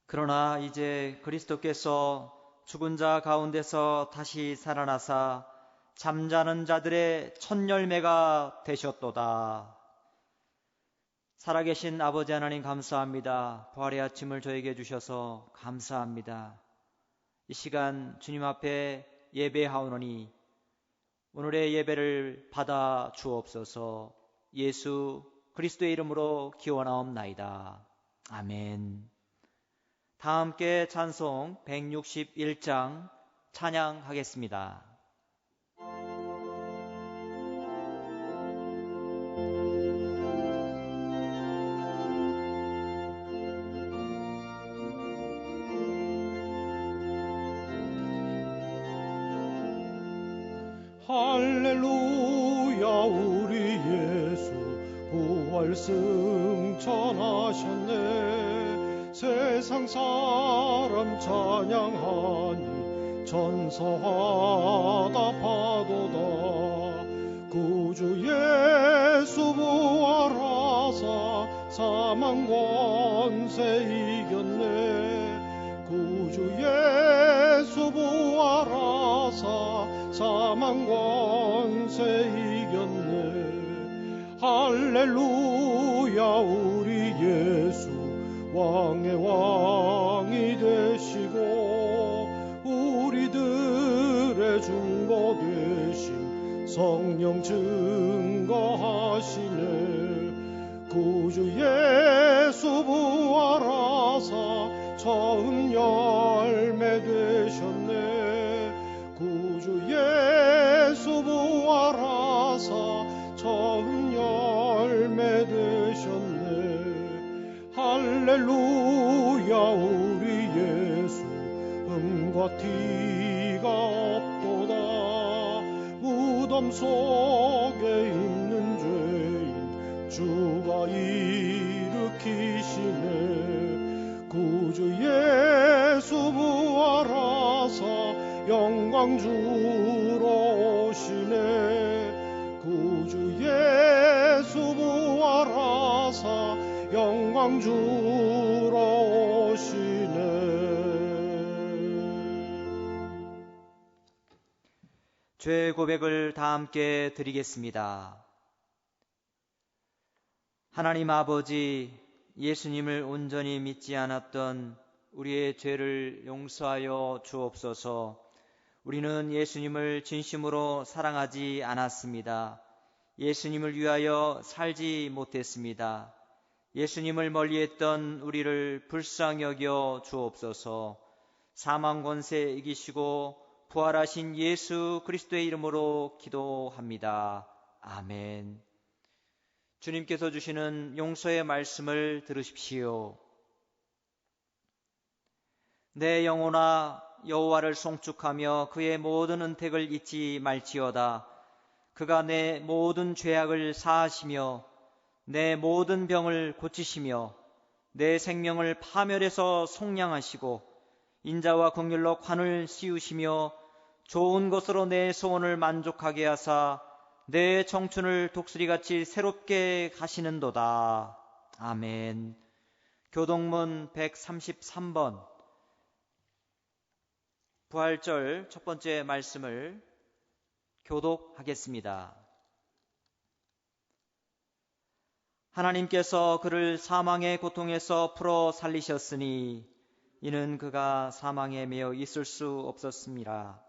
그러나 이제 그리스도께서 죽은 자 가운데서 다시 살아나사 잠자는 자들의 첫 열매가 되셨도다. 살아계신 아버지 하나님 감사합니다. 부활의 아침을 저에게 주셔서 감사합니다. 이 시간 주님 앞에 예배하오노니 오늘의 예배를 받아 주옵소서. 예수 그리스도의 이름으로 기원하옵나이다. 아멘. 다 함께 찬송 161장 찬양하겠습니다. 할렐루야 우리 예수 부활 승천하셨네. 세상 사람 찬양하니 전사하다 파도다. 구주 예수 부활하사 사망 권세 이겼네. 구주 예수 부활하사 사망 권세 이겼네. 할렐루야 우리 예수 왕의 왕이 되시고 우리들의 중보 되신 성령 증거하시네. 구주 예수 부활하사 처음 열매 되셨네. 구주 예수 부활하사 처음 열매 되셨네. 할렐루야 우리 예수 흠과 티가 없도다. 무덤 속에 있는 죄인 주가 일으키시네. 구주 예수 부활하사 영광 주러 오시네. 구주 예수 부활하사 영광 주러 오시네. 죄 고백을 다 함께 드리겠습니다. 하나님 아버지, 예수님을 온전히 믿지 않았던 우리의 죄를 용서하여 주옵소서. 우리는 예수님을 진심으로 사랑하지 않았습니다. 예수님을 위하여 살지 못했습니다. 예수님을 멀리했던 우리를 불쌍히 여겨 주옵소서. 사망 권세 이기시고 부활하신 예수 그리스도의 이름으로 기도합니다. 아멘. 주님께서 주시는 용서의 말씀을 들으십시오. 내 영혼아 여호와를 송축하며 그의 모든 은택을 잊지 말지어다. 그가 내 모든 죄악을 사하시며 내 모든 병을 고치시며 내 생명을 파멸해서 속량하시고 인자와 긍휼로 관을 씌우시며 좋은 것으로 내 소원을 만족하게 하사 내 청춘을 독수리같이 새롭게 하시는도다. 아멘. 교동문 133번 부활절 첫 번째 말씀을 교독하겠습니다. 하나님께서 그를 사망의 고통에서 풀어 살리셨으니 이는 그가 사망에 매여 있을 수 없었습니다.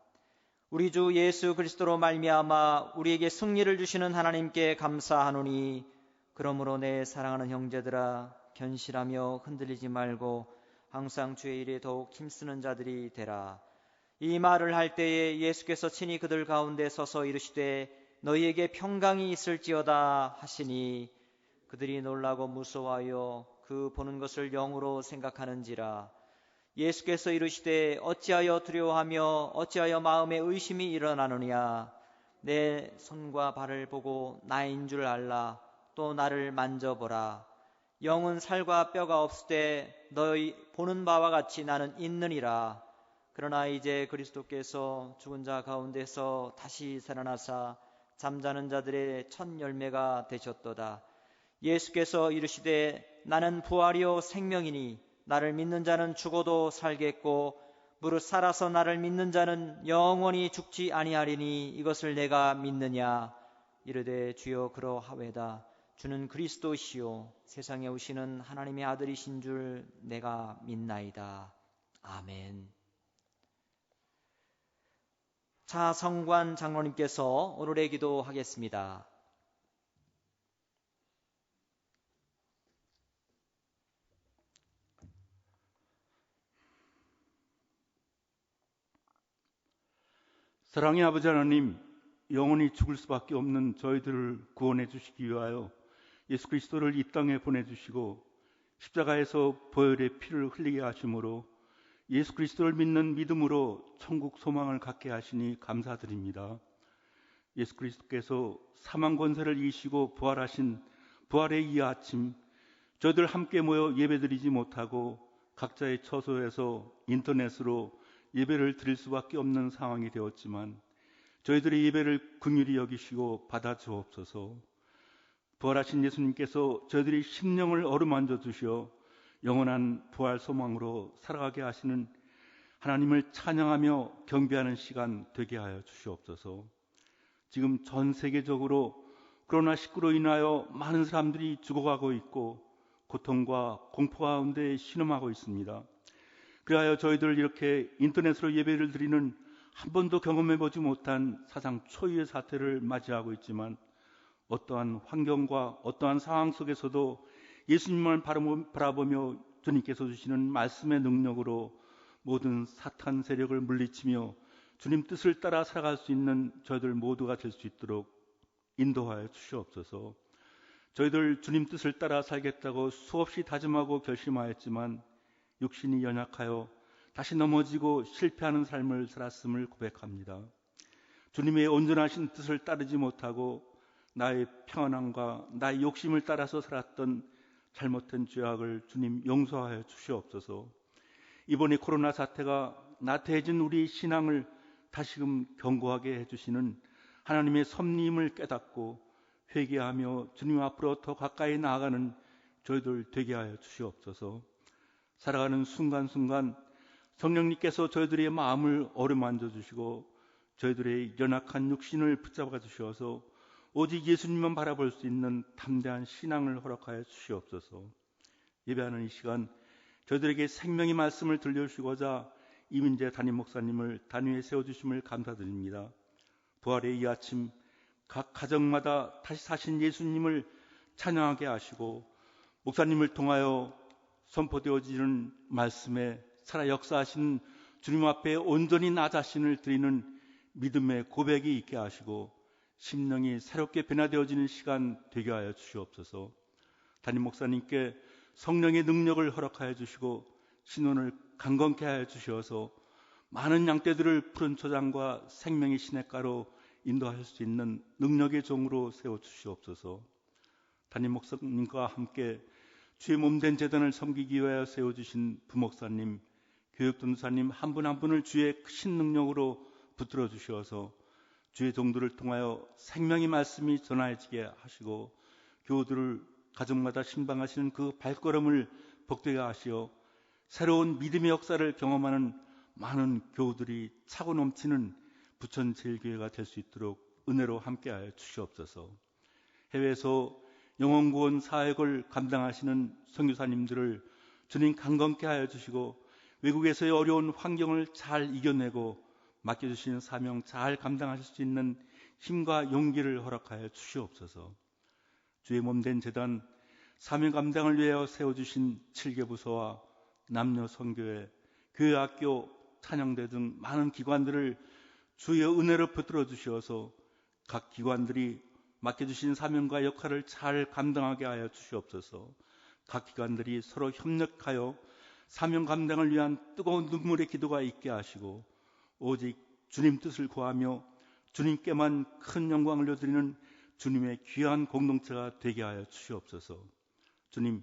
우리 주 예수 그리스도로 말미암아 우리에게 승리를 주시는 하나님께 감사하노니 그러므로 내 사랑하는 형제들아 견실하며 흔들리지 말고 항상 주의 일에 더욱 힘쓰는 자들이 되라. 이 말을 할 때에 예수께서 친히 그들 가운데 서서 이르시되 너희에게 평강이 있을지어다 하시니 그들이 놀라고 무서워하여 그 보는 것을 영으로 생각하는지라. 예수께서 이르시되 어찌하여 두려워하며 어찌하여 마음에 의심이 일어나느냐. 내 손과 발을 보고 나인 줄 알라. 또 나를 만져보라. 영은 살과 뼈가 없을 때 너희 보는 바와 같이 나는 있느니라. 그러나 이제 그리스도께서 죽은 자 가운데서 다시 살아나사 잠자는 자들의 첫 열매가 되셨도다. 예수께서 이르시되 나는 부활이요 생명이니 나를 믿는 자는 죽어도 살겠고 무릇 살아서 나를 믿는 자는 영원히 죽지 아니하리니 이것을 내가 믿느냐. 이르되 주여 그러하외다. 주는 그리스도시요 세상에 오시는 하나님의 아들이신 줄 내가 믿나이다. 아멘. 자, 성관 장로님께서 오늘의 기도하겠습니다. 사랑의 아버지 하나님, 영원히 죽을 수밖에 없는 저희들을 구원해 주시기 위하여 예수 그리스도를 이 땅에 보내주시고 십자가에서 보혈의 피를 흘리게 하심으로 예수 그리스도를 믿는 믿음으로 천국 소망을 갖게 하시니 감사드립니다. 예수 그리스도께서 사망 권세를 이기시고 부활하신 부활의 이 아침, 저희들 함께 모여 예배드리지 못하고 각자의 처소에서 인터넷으로 예배를 드릴 수밖에 없는 상황이 되었지만 저희들의 예배를 긍휼히 여기시고 받아주옵소서. 부활하신 예수님께서 저희들이 심령을 어루만져 주시어 영원한 부활 소망으로 살아가게 하시는 하나님을 찬양하며 경배하는 시간 되게 하여 주시옵소서. 지금 전 세계적으로 코로나19로 인하여 많은 사람들이 죽어가고 있고 고통과 공포 가운데 신음하고 있습니다. 그리하여 저희들 이렇게 인터넷으로 예배를 드리는 한 번도 경험해보지 못한 사상 초유의 사태를 맞이하고 있지만 어떠한 환경과 어떠한 상황 속에서도 예수님을 바라보며 주님께서 주시는 말씀의 능력으로 모든 사탄 세력을 물리치며 주님 뜻을 따라 살아갈 수 있는 저희들 모두가 될 수 있도록 인도하여 주시옵소서. 저희들 주님 뜻을 따라 살겠다고 수없이 다짐하고 결심하였지만 육신이 연약하여 다시 넘어지고 실패하는 삶을 살았음을 고백합니다. 주님의 온전하신 뜻을 따르지 못하고 나의 평안함과 나의 욕심을 따라서 살았던 잘못된 죄악을 주님 용서하여 주시옵소서. 이번에 코로나 사태가 나태해진 우리 신앙을 다시금 견고하게 해주시는 하나님의 섭리임을 깨닫고 회개하며 주님 앞으로 더 가까이 나아가는 저희들 되게 하여 주시옵소서. 살아가는 순간순간 성령님께서 저희들의 마음을 어루만져 주시고 저희들의 연약한 육신을 붙잡아 주시어서 오직 예수님만 바라볼 수 있는 담대한 신앙을 허락하여 주시옵소서. 예배하는 이 시간 저희들에게 생명의 말씀을 들려주시고자 이민재 담임 목사님을 단위에 세워주심을 감사드립니다. 부활의 이 아침 각 가정마다 다시 사신 예수님을 찬양하게 하시고 목사님을 통하여 선포되어지는 말씀에 살아 역사하시는 주님 앞에 온전히 나 자신을 드리는 믿음의 고백이 있게 하시고 심령이 새롭게 변화되어지는 시간 되게 하여 주시옵소서. 담임 목사님께 성령의 능력을 허락하여 주시고 신원을 강건케 하여 주시어서 많은 양떼들을 푸른 초장과 생명의 시냇가로 인도할 수 있는 능력의 종으로 세워주시옵소서. 담임 목사님과 함께 주의 몸된 재단을 섬기기 위하여 세워주신 부목사님, 교육전도사님 한 분 한 분을 주의 크신 능력으로 붙들어 주시어서 주의 종들을 통하여 생명의 말씀이 전하여지게 하시고 교우들을 가정마다 신방하시는 그 발걸음을 복되게 하시어 새로운 믿음의 역사를 경험하는 많은 교우들이 차고 넘치는 부천 제일교회가 될 수 있도록 은혜로 함께하여 주시옵소서. 해외에서 영혼구원 사역을 감당하시는 선교사님들을 주님 강건케 하여 주시고 외국에서의 어려운 환경을 잘 이겨내고 맡겨주신 사명 잘 감당하실 수 있는 힘과 용기를 허락하여 주시옵소서. 주의 몸된 재단 사명 감당을 위하여 세워주신 7개 부서와 남녀 선교회, 교회 학교, 찬양대 등 많은 기관들을 주의 은혜로 붙들어 주시어서 각 기관들이 맡겨주신 사명과 역할을 잘 감당하게 하여 주시옵소서. 각 기관들이 서로 협력하여 사명 감당을 위한 뜨거운 눈물의 기도가 있게 하시고 오직 주님 뜻을 구하며 주님께만 큰 영광을 올려드리는 주님의 귀한 공동체가 되게 하여 주시옵소서. 주님,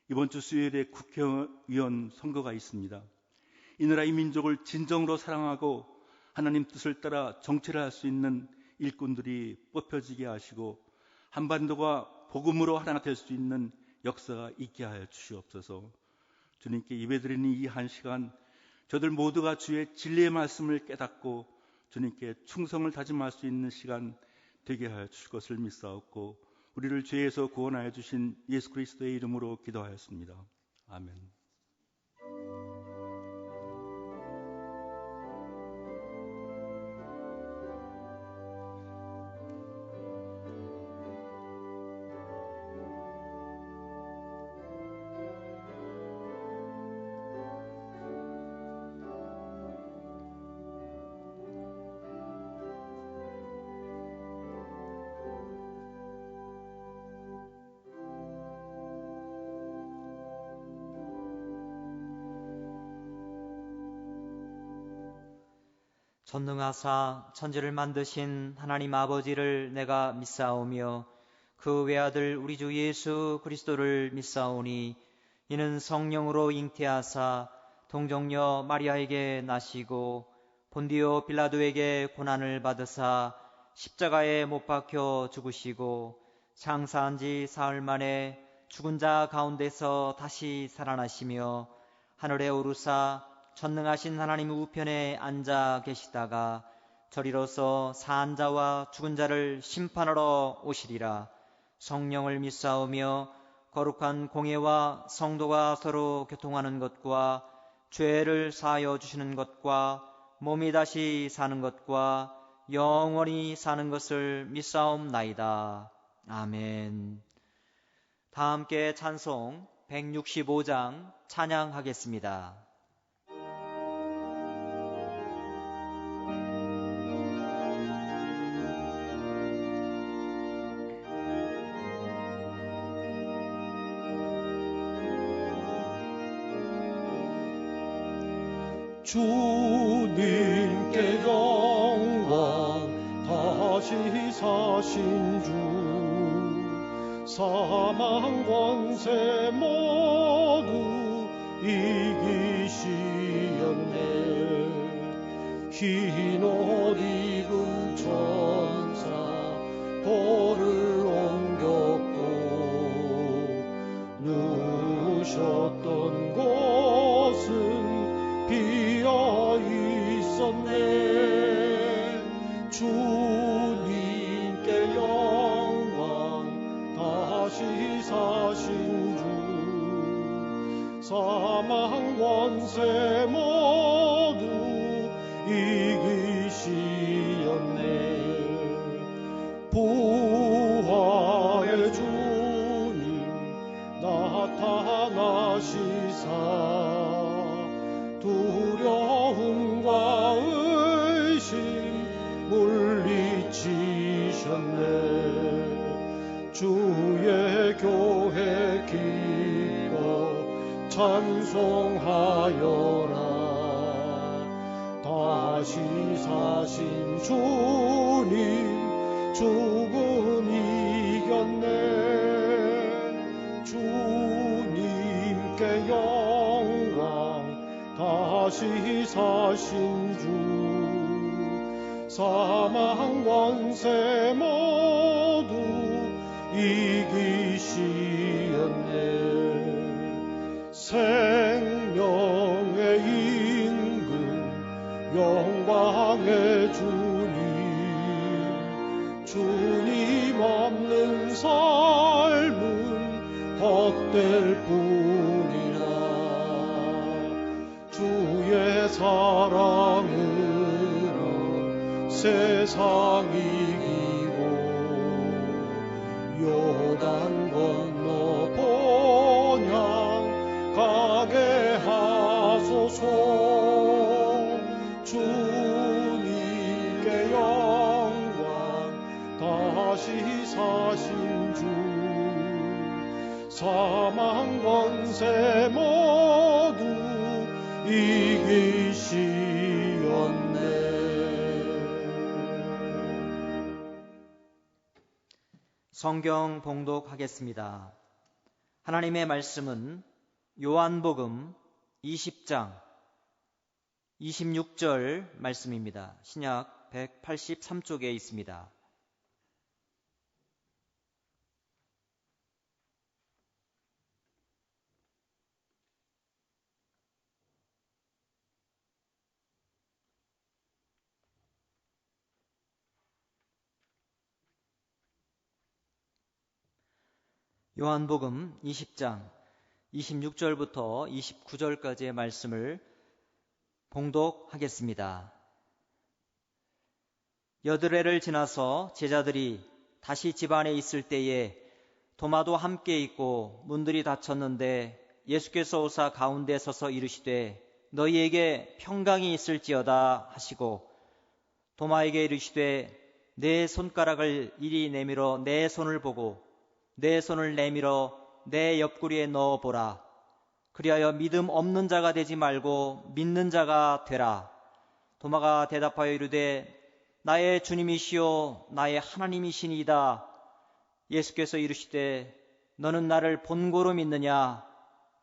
이번 주 수요일에 국회의원 선거가 있습니다. 이 나라 이 민족을 진정으로 사랑하고 하나님 뜻을 따라 정치를 할 수 있는 일꾼들이 뽑혀지게 하시고 한반도가 복음으로 하나가 될 수 있는 역사가 있게 하여 주시옵소서. 주님께 예배드리는 이 한 시간 저들 모두가 주의 진리의 말씀을 깨닫고 주님께 충성을 다짐할 수 있는 시간 되게 하여 주실 것을 믿사옵고 우리를 죄에서 구원하여 주신 예수 그리스도의 이름으로 기도하였습니다. 아멘. 전능하사 천지를 만드신 하나님 아버지를 내가 믿사오며 그 외아들 우리 주 예수 그리스도를 믿사오니 이는 성령으로 잉태하사 동정녀 마리아에게 나시고 본디오 빌라도에게 고난을 받으사 십자가에 못 박혀 죽으시고 장사한 지 사흘 만에 죽은 자 가운데서 다시 살아나시며 하늘에 오르사 전능하신 하나님 우편에 앉아 계시다가 저리로서 사한 자와 죽은 자를 심판하러 오시리라. 성령을 믿사오며 거룩한 공예와 성도가 서로 교통하는 것과 죄를 사하여 주시는 것과 몸이 다시 사는 것과 영원히 사는 것을 믿사옵나이다. 아멘. 다 함께 찬송 165장 찬양하겠습니다. 주님께 영광 다시 사신 주 사망 권세 모두 이기시었네. 흰 옷 입은 천사 돌을 옮겼고 누우셨던 곳은 비어 있었네. 주님께 영광 다시 사신 주 사망 권세 모두 이기시었네. 부활의 주님 나타나시사 두려움과 의심 물리치셨네. 주의 교회 기뻐 찬송하여라. 다시 사신 주님 죽음 이겼네. 주님께 영광 다시 사신 주 사망 권세 모두 이기시었네. 생명의 임금 영광의 주님 없는 삶은 헛될 뿐이라. 주의 사랑으로 세상 이기고 요단 건너 본향 가게 하소서. 주님께 영광 다시 사신 주 사망 권세 모두 이기시었네. 성경 봉독하겠습니다. 하나님의 말씀은 요한복음 20장 26절 말씀입니다. 신약 183쪽에 있습니다. 요한복음 20장 26절부터 29절까지의 말씀을 봉독하겠습니다. 여드레를 지나서 제자들이 다시 집 안에 있을 때에 도마도 함께 있고 문들이 닫혔는데 예수께서 오사 가운데 서서 이르시되 너희에게 평강이 있을지어다 하시고 도마에게 이르시되 내 손가락을 이리 내밀어 내 손을 보고 내 손을 내밀어 내 옆구리에 넣어보라. 그리하여 믿음 없는 자가 되지 말고 믿는 자가 되라. 도마가 대답하여 이르되 나의 주님이시요 나의 하나님이시니이다. 예수께서 이르시되 너는 나를 본고로 믿느냐?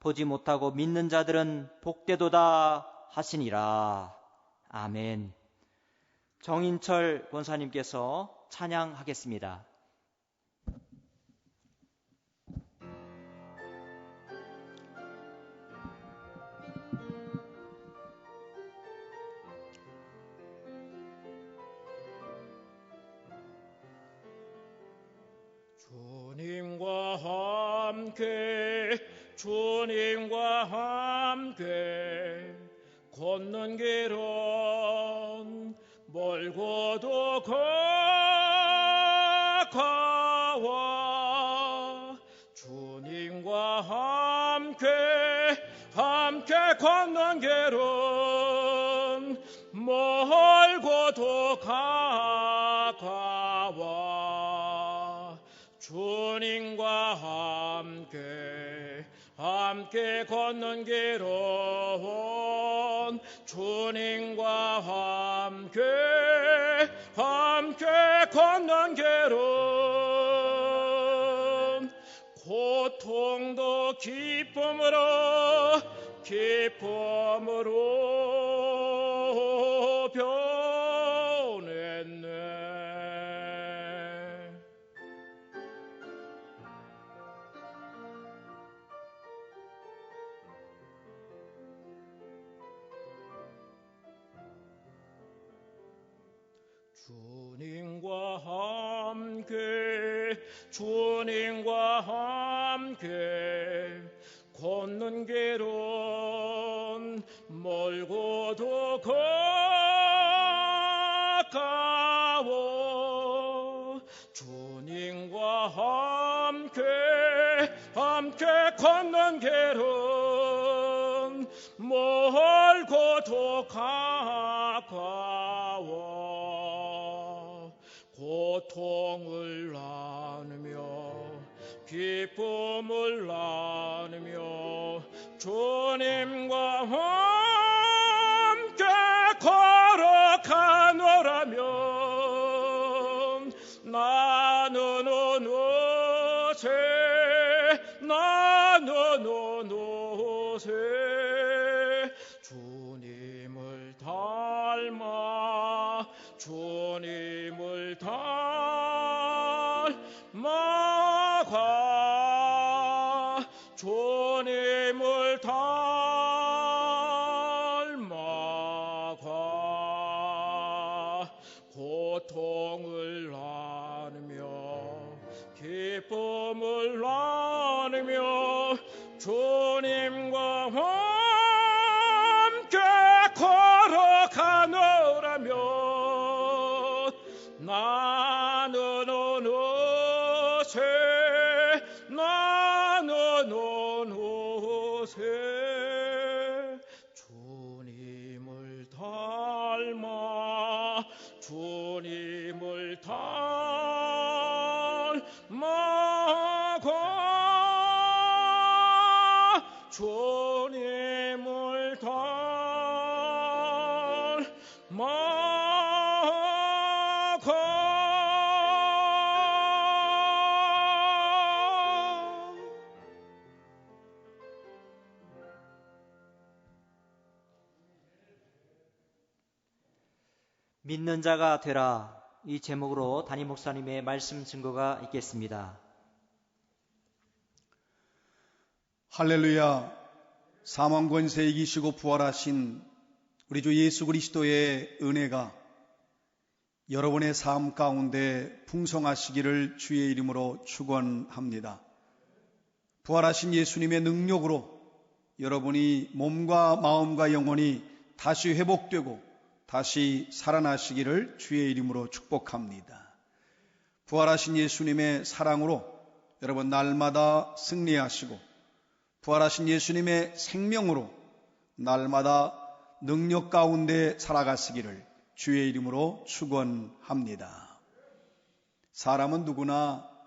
보지 못하고 믿는 자들은 복되도다 하시니라. 아멘. 정인철 권사님께서 찬양하겠습니다. 주님과 함께 걷는 길은 멀고도 가까워 주님과 함께 걷는 길은 멀고도 가까워 주님과 함께 걷는 길은 주님과 함께 걷는 길은 고통도 기쁨으로 변했네. 주님과 함께 걷는 길은 멀고도 가까워 주님과 함께 걷는 길은 멀고도 가까워 고통을 나누며 기쁨을 나누며 주님과 함께 걸어가노라면 나는 어느새 주님을 닮아 주님을 닮아가 고통을 나누며 기쁨을 나누며 주님과 함께 걸어가노라면 나는 어느새 주님을 닮아 주님을 믿는 자가 되라. 이 제목으로 담임 목사님의 말씀 증거가 있겠습니다. 할렐루야. 사망 권세 이기시고 부활하신 우리 주 예수 그리스도의 은혜가 여러분의 삶 가운데 풍성하시기를 주의 이름으로 축원합니다. 부활하신 예수님의 능력으로 여러분이 몸과 마음과 영혼이 다시 회복되고 다시 살아나시기를 주의 이름으로 축복합니다. 부활하신 예수님의 사랑으로 여러분 날마다 승리하시고 부활하신 예수님의 생명으로 날마다 능력 가운데 살아가시기를 주의 이름으로 축원합니다. 사람은 누구나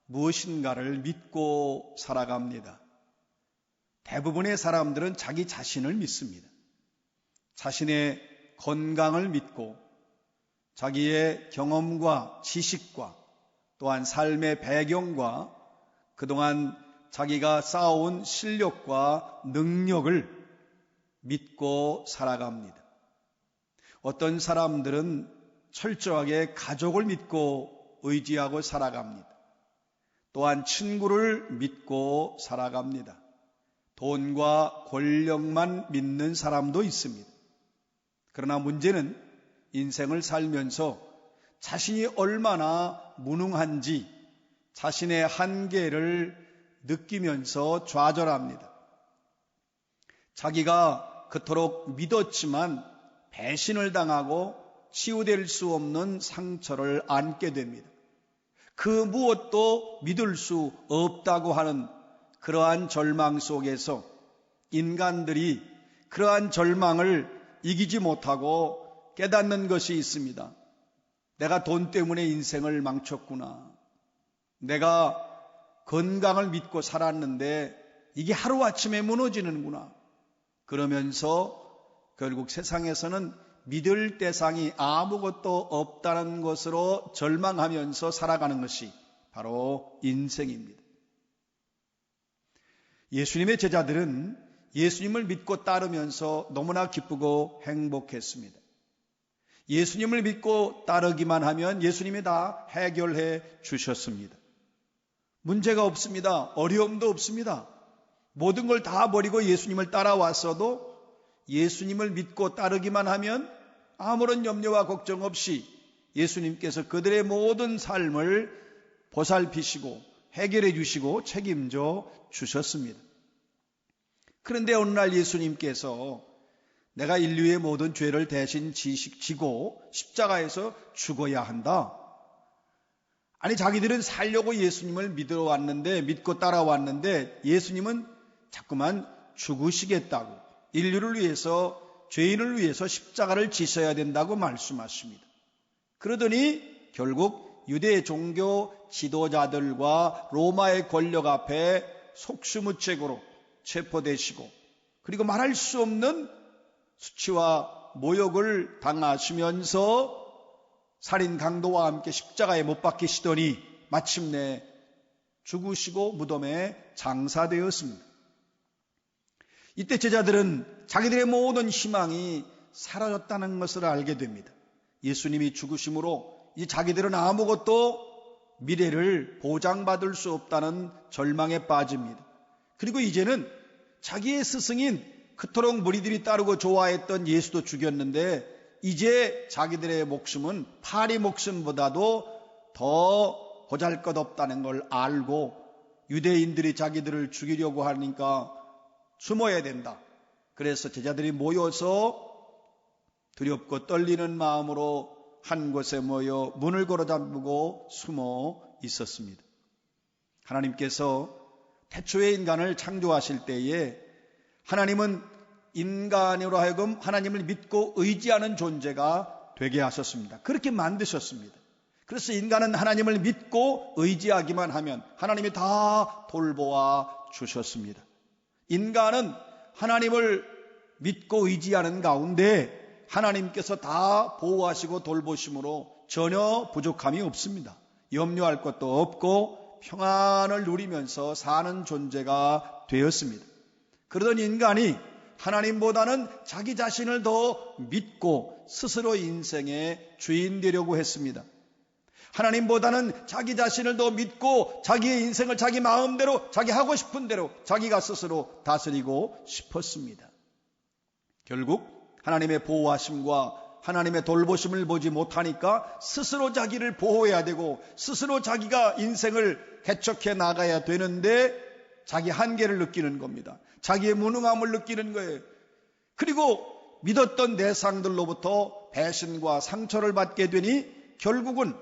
무엇인가를 믿고 살아갑니다. 대부분의 사람들은 자기 자신을 믿습니다. 자신의 건강을 믿고 자기의 경험과 지식과 또한 삶의 배경과 그동안 자기가 쌓아온 실력과 능력을 믿고 살아갑니다. 어떤 사람들은 철저하게 가족을 믿고 의지하고 살아갑니다. 또한 친구를 믿고 살아갑니다. 돈과 권력만 믿는 사람도 있습니다. 그러나 문제는 인생을 살면서 자신이 얼마나 무능한지 자신의 한계를 느끼면서 좌절합니다. 자기가 그토록 믿었지만 배신을 당하고 치유될 수 없는 상처를 안게 됩니다. 그 무엇도 믿을 수 없다고 하는 그러한 절망 속에서 인간들이 그러한 절망을 이기지 못하고 깨닫는 것이 있습니다. 내가 돈 때문에 인생을 망쳤구나. 내가 건강을 믿고 살았는데 이게 하루아침에 무너지는구나. 그러면서 결국 세상에서는 믿을 대상이 아무것도 없다는 것으로 절망하면서 살아가는 것이 바로 인생입니다. 예수님의 제자들은 예수님을 믿고 따르면서 너무나 기쁘고 행복했습니다. 예수님을 믿고 따르기만 하면 예수님이 다 해결해 주셨습니다. 문제가 없습니다. 어려움도 없습니다. 모든 걸 다 버리고 예수님을 따라왔어도 예수님을 믿고 따르기만 하면 아무런 염려와 걱정 없이 예수님께서 그들의 모든 삶을 보살피시고 해결해 주시고 책임져 주셨습니다. 그런데 어느 날 예수님께서 내가 인류의 모든 죄를 대신 지고 십자가에서 죽어야 한다. 아니 자기들은 살려고 예수님을 믿고 따라왔는데 예수님은 자꾸만 죽으시겠다고 인류를 위해서 죄인을 위해서 십자가를 지셔야 된다고 말씀하십니다. 그러더니 결국 유대 종교 지도자들과 로마의 권력 앞에 속수무책으로 체포되시고 그리고 말할 수 없는 수치와 모욕을 당하시면서 살인 강도와 함께 십자가에 못 박히시더니 마침내 죽으시고 무덤에 장사되었습니다. 이때 제자들은 자기들의 모든 희망이 사라졌다는 것을 알게 됩니다. 예수님이 죽으심으로 이 자기들은 아무것도 미래를 보장받을 수 없다는 절망에 빠집니다. 그리고 이제는 자기의 스승인 그토록 무리들이 따르고 좋아했던 예수도 죽였는데 이제 자기들의 목숨은 파리 목숨보다도 더 보잘것없다는 걸 알고 유대인들이 자기들을 죽이려고 하니까 숨어야 된다. 그래서 제자들이 모여서 두렵고 떨리는 마음으로 한 곳에 모여 문을 걸어 잠그고 숨어 있었습니다. 하나님께서 태초의 인간을 창조하실 때에 하나님은 인간으로 하여금 하나님을 믿고 의지하는 존재가 되게 하셨습니다. 그렇게 만드셨습니다. 그래서 인간은 하나님을 믿고 의지하기만 하면 하나님이 다 돌보아 주셨습니다. 인간은 하나님을 믿고 의지하는 가운데 하나님께서 다 보호하시고 돌보심으로 전혀 부족함이 없습니다. 염려할 것도 없고 평안을 누리면서 사는 존재가 되었습니다. 그러던 인간이 하나님보다는 자기 자신을 더 믿고 스스로 인생의 주인 되려고 했습니다. 하나님보다는 자기 자신을 더 믿고 자기의 인생을 자기 마음대로 자기 하고 싶은 대로 자기가 스스로 다스리고 싶었습니다. 결국 하나님의 보호하심과 하나님의 돌보심을 보지 못하니까 스스로 자기를 보호해야 되고 스스로 자기가 인생을 개척해 나가야 되는데 자기 한계를 느끼는 겁니다. 자기의 무능함을 느끼는 거예요. 그리고 믿었던 대상들로부터 배신과 상처를 받게 되니 결국은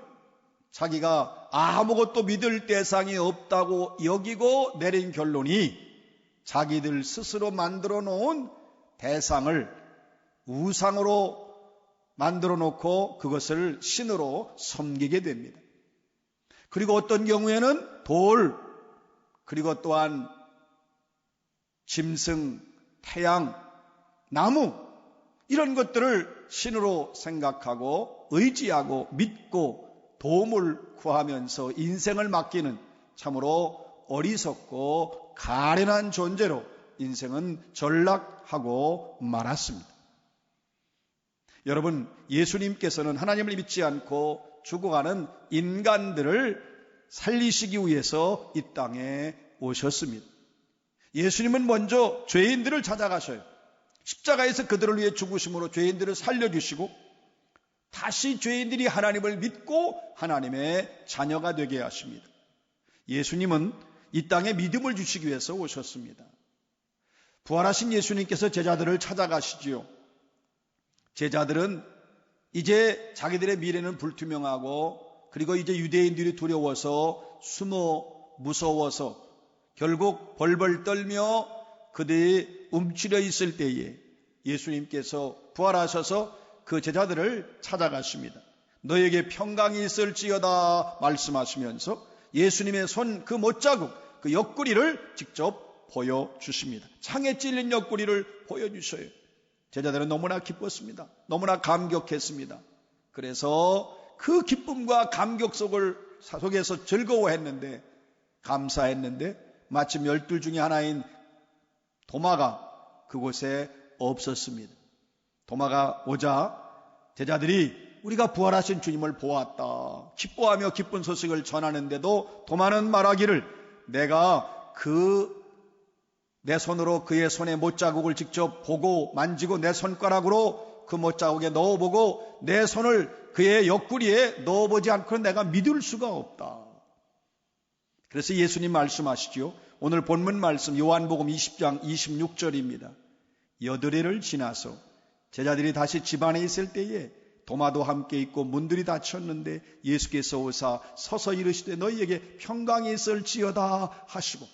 자기가 아무것도 믿을 대상이 없다고 여기고 내린 결론이 자기들 스스로 만들어 놓은 대상을 우상으로 만들어 놓고 그것을 신으로 섬기게 됩니다. 그리고 어떤 경우에는 돌, 그리고 또한 짐승, 태양, 나무 이런 것들을 신으로 생각하고 의지하고 믿고 도움을 구하면서 인생을 맡기는 참으로 어리석고 가련한 존재로 인생은 전락하고 말았습니다. 여러분, 예수님께서는 하나님을 믿지 않고 죽어가는 인간들을 살리시기 위해서 이 땅에 오셨습니다. 예수님은 먼저 죄인들을 찾아가셔요. 십자가에서 그들을 위해 죽으심으로 죄인들을 살려주시고 다시 죄인들이 하나님을 믿고 하나님의 자녀가 되게 하십니다. 예수님은 이 땅에 믿음을 주시기 위해서 오셨습니다. 부활하신 예수님께서 제자들을 찾아가시지요. 제자들은 이제 자기들의 미래는 불투명하고 그리고 이제 유대인들이 두려워서 숨어 무서워서 결국 벌벌 떨며 그들이 움츠려 있을 때에 예수님께서 부활하셔서 그 제자들을 찾아가십니다. 너에게 평강이 있을지어다 말씀하시면서 예수님의 손 그 못자국 그 옆구리를 직접 보여주십니다. 창에 찔린 옆구리를 보여주셔요. 제자들은 너무나 기뻤습니다. 너무나 감격했습니다. 그래서 그 기쁨과 감격 속에서 즐거워했는데 감사했는데 마침 12 중에 하나인 도마가 그곳에 없었습니다. 도마가 오자 제자들이 우리가 부활하신 주님을 보았다 기뻐하며 기쁜 소식을 전하는데도 도마는 말하기를 내가 내 손으로 그의 손에 못자국을 직접 보고 만지고 내 손가락으로 그 못자국에 넣어보고 내 손을 그의 옆구리에 넣어보지 않고는 내가 믿을 수가 없다. 그래서 예수님 말씀하시죠. 오늘 본문 말씀 요한복음 20장 26절입니다. 여드레를 지나서 제자들이 다시 집안에 있을 때에 도마도 함께 있고 문들이 닫혔는데 예수께서 오사 서서 이르시되 너희에게 평강이 있을지어다 하시고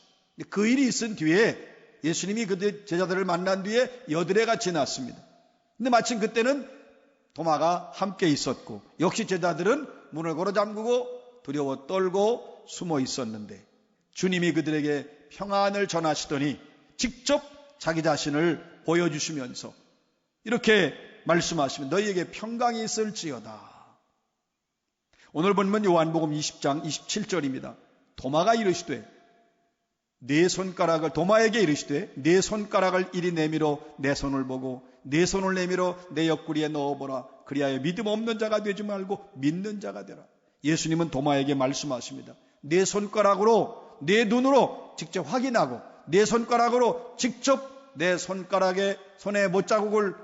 그 일이 있은 뒤에 예수님이 그 제자들을 만난 뒤에 여드레가 지났습니다. 근데 마침 그때는 도마가 함께 있었고 역시 제자들은 문을 걸어 잠그고 두려워 떨고 숨어 있었는데 주님이 그들에게 평안을 전하시더니 직접 자기 자신을 보여주시면서 이렇게 말씀하시면 너희에게 평강이 있을지어다. 오늘 본문 요한복음 20장 27절입니다. 도마가 이르시되 도마에게 이르시되 네 손가락을 이리 내밀어 내 손을 보고 내 손을 내밀어 내 옆구리에 넣어보라. 그리하여 믿음 없는 자가 되지 말고 믿는 자가 되라. 예수님은 도마에게 말씀하십니다. 내 손가락으로 내 눈으로 직접 확인하고 내 손가락으로 직접 내 손가락에 손에 못자국을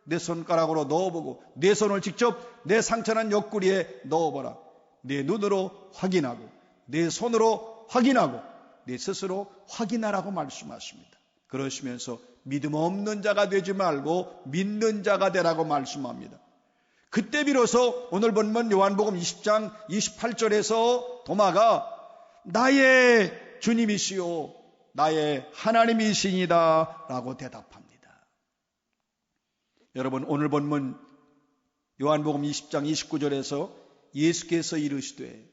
내 손가락으로 넣어보고 내 손을 직접 내 상처난 옆구리에 넣어보라. 내 눈으로 확인하고 내 손으로 확인하고 내 스스로 확인하라고 말씀하십니다. 그러시면서 믿음 없는 자가 되지 말고 믿는 자가 되라고 말씀합니다. 그때 비로소 오늘 본문 요한복음 20장 28절에서 도마가 나의 주님이시오 나의 하나님이시니다 라고 대답합니다. 여러분 오늘 본문 요한복음 20장 29절에서 예수께서 이르시되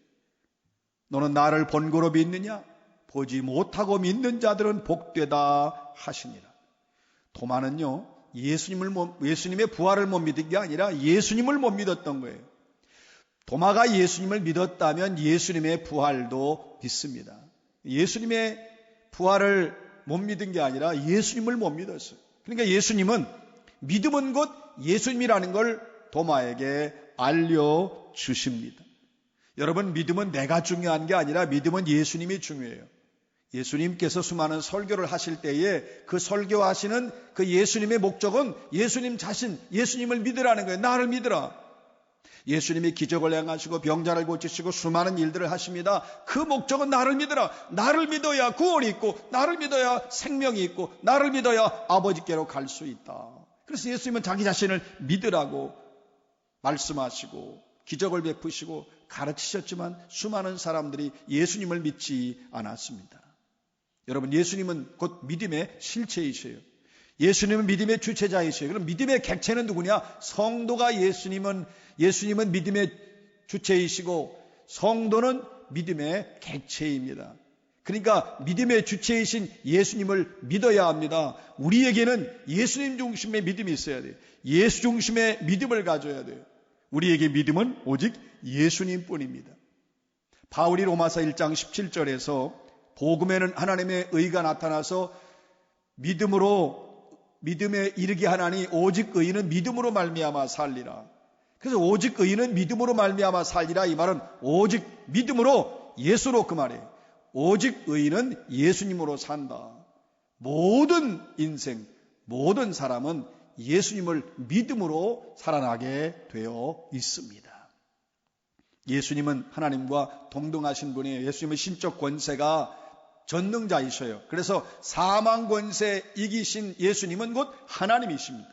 너는 나를 본고로 믿느냐? 보지 못하고 믿는 자들은 복되다 하시니라. 도마는요 예수님의 부활을 못 믿은 게 아니라 예수님을 못 믿었던 거예요. 도마가 예수님을 믿었다면 예수님의 부활도 믿습니다. 예수님의 부활을 못 믿은 게 아니라 예수님을 못 믿었어요. 그러니까 예수님은 믿음은 곧 예수님이라는 걸 도마에게 알려주십니다. 여러분 믿음은 내가 중요한 게 아니라 믿음은 예수님이 중요해요. 예수님께서 수많은 설교를 하실 때에 그 설교하시는 그 예수님의 목적은 예수님 자신, 예수님을 믿으라는 거예요. 나를 믿으라. 예수님이 기적을 행하시고 병자를 고치시고 수많은 일들을 하십니다. 그 목적은 나를 믿으라. 나를 믿어야 구원이 있고, 나를 믿어야 생명이 있고, 나를 믿어야 아버지께로 갈 수 있다. 그래서 예수님은 자기 자신을 믿으라고 말씀하시고 기적을 베푸시고 가르치셨지만 수많은 사람들이 예수님을 믿지 않았습니다. 여러분, 예수님은 곧 믿음의 실체이셔요. 예수님은 믿음의 주체자이셔요. 그럼 믿음의 객체는 누구냐? 성도가 예수님은 믿음의 주체이시고 성도는 믿음의 객체입니다. 그러니까 믿음의 주체이신 예수님을 믿어야 합니다. 우리에게는 예수님 중심의 믿음이 있어야 돼요. 예수 중심의 믿음을 가져야 돼요. 우리에게 믿음은 오직 예수님뿐입니다. 바울이 로마서 1장 17절에서 복음에는 하나님의 의가 나타나서 믿음에 이르게 하나니 오직 의인은 믿음으로 말미암아 살리라. 그래서 오직 의인은 믿음으로 말미암아 살리라, 이 말은 오직 믿음으로, 예수로, 그 말이에요. 오직 의인은 예수님으로 산다. 모든 인생, 모든 사람은 예수님을 믿음으로 살아나게 되어 있습니다. 예수님은 하나님과 동등하신 분이에요. 예수님의 신적 권세가 전능자이셔요. 그래서 사망 권세 이기신 예수님은 곧 하나님이십니다.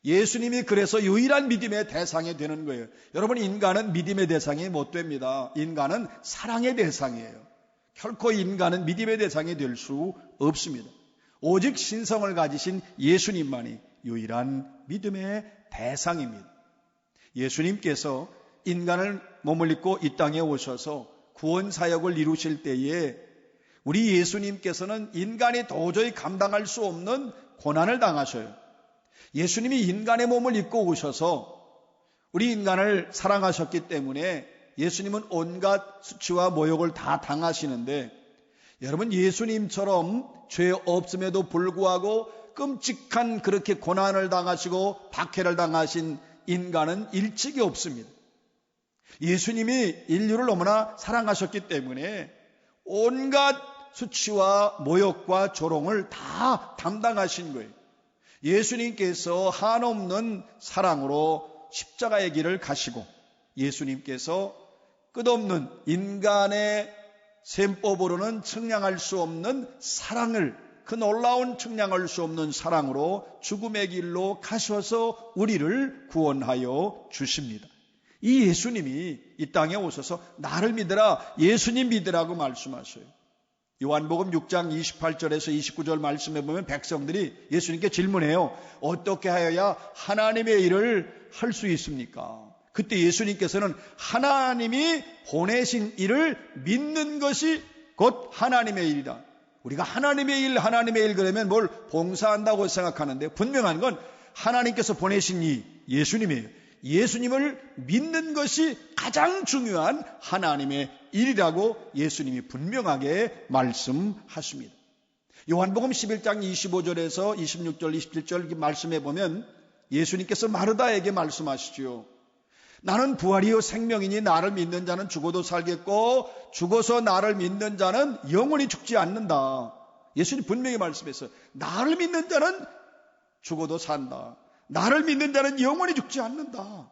예수님이 그래서 유일한 믿음의 대상이 되는 거예요. 여러분, 인간은 믿음의 대상이 못 됩니다. 인간은 사랑의 대상이에요. 결코 인간은 믿음의 대상이 될 수 없습니다. 오직 신성을 가지신 예수님만이 유일한 믿음의 대상입니다. 예수님께서 인간을 몸을 입고 이 땅에 오셔서 구원 사역을 이루실 때에 우리 예수님께서는 인간이 도저히 감당할 수 없는 고난을 당하셔요. 예수님이 인간의 몸을 입고 오셔서 우리 인간을 사랑하셨기 때문에 예수님은 온갖 수치와 모욕을 다 당하시는데, 여러분, 예수님처럼 죄 없음에도 불구하고 끔찍한 그렇게 고난을 당하시고 박해를 당하신 인간은 일찍이 없습니다. 예수님이 인류를 너무나 사랑하셨기 때문에 온갖 수치와 모욕과 조롱을 다 담당하신 거예요. 예수님께서 한없는 사랑으로 십자가의 길을 가시고, 예수님께서 끝없는 인간의 셈법으로는 측량할 수 없는 사랑을, 그 놀라운 측량할 수 없는 사랑으로 죽음의 길로 가셔서 우리를 구원하여 주십니다. 이 예수님이 이 땅에 오셔서 나를 믿으라, 예수님 믿으라고 말씀하셔요. 요한복음 6장 28절에서 29절 말씀해 보면 백성들이 예수님께 질문해요. 어떻게 하여야 하나님의 일을 할 수 있습니까? 그때 예수님께서는 하나님이 보내신 일을 믿는 것이 곧 하나님의 일이다. 우리가 하나님의 일 그러면 뭘 봉사한다고 생각하는데, 분명한 건 하나님께서 보내신 이 예수님이에요. 예수님을 믿는 것이 가장 중요한 하나님의 일이라고 예수님이 분명하게 말씀하십니다. 요한복음 11장 25절에서 26절, 27절 이렇게 말씀해 보면 예수님께서 마르다에게 말씀하시죠. 나는 부활이요 생명이니 나를 믿는 자는 죽어도 살겠고 죽어서 나를 믿는 자는 영원히 죽지 않는다. 예수님 분명히 말씀했어요. 나를 믿는 자는 죽어도 산다. 나를 믿는 자는 영원히 죽지 않는다.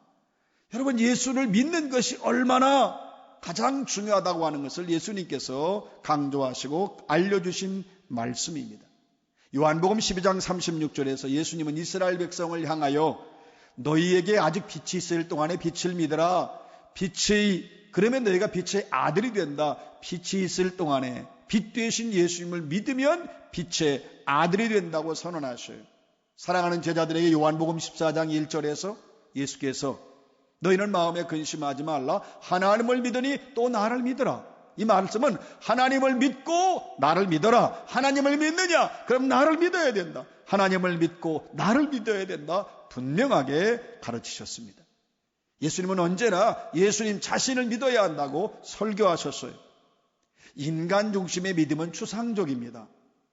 여러분, 예수를 믿는 것이 얼마나 가장 중요하다고 하는 것을 예수님께서 강조하시고 알려주신 말씀입니다. 요한복음 12장 36절에서 예수님은 이스라엘 백성을 향하여 너희에게 아직 빛이 있을 동안에 빛을 믿어라. 그러면 너희가 빛의 아들이 된다. 빛이 있을 동안에 빛 되신 예수님을 믿으면 빛의 아들이 된다고 선언하셔요. 사랑하는 제자들에게 요한복음 14장 1절에서 예수께서 너희는 마음에 근심하지 말라. 하나님을 믿으니 또 나를 믿어라. 이 말씀은 하나님을 믿고 나를 믿어라. 하나님을 믿느냐? 그럼 나를 믿어야 된다. 하나님을 믿고 나를 믿어야 된다. 분명하게 가르치셨습니다. 예수님은 언제나 예수님 자신을 믿어야 한다고 설교하셨어요. 인간 중심의 믿음은 추상적입니다.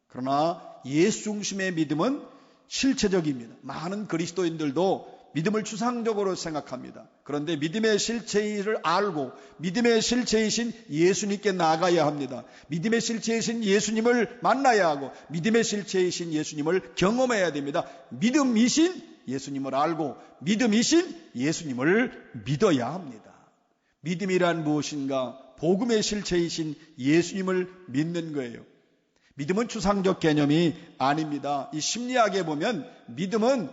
그러나 예수 중심의 믿음은 실체적입니다. 많은 그리스도인들도 믿음을 추상적으로 생각합니다. 그런데 믿음의 실체를 알고 믿음의 실체이신 예수님께 나가야 합니다. 믿음의 실체이신 예수님을 만나야 하고 믿음의 실체이신 예수님을 경험해야 됩니다. 믿음이신 예수님을 알고 믿음이신 예수님을 믿어야 합니다. 믿음이란 무엇인가? 복음의 실체이신 예수님을 믿는 거예요. 믿음은 추상적 개념이 아닙니다. 이 심리학에 보면 믿음은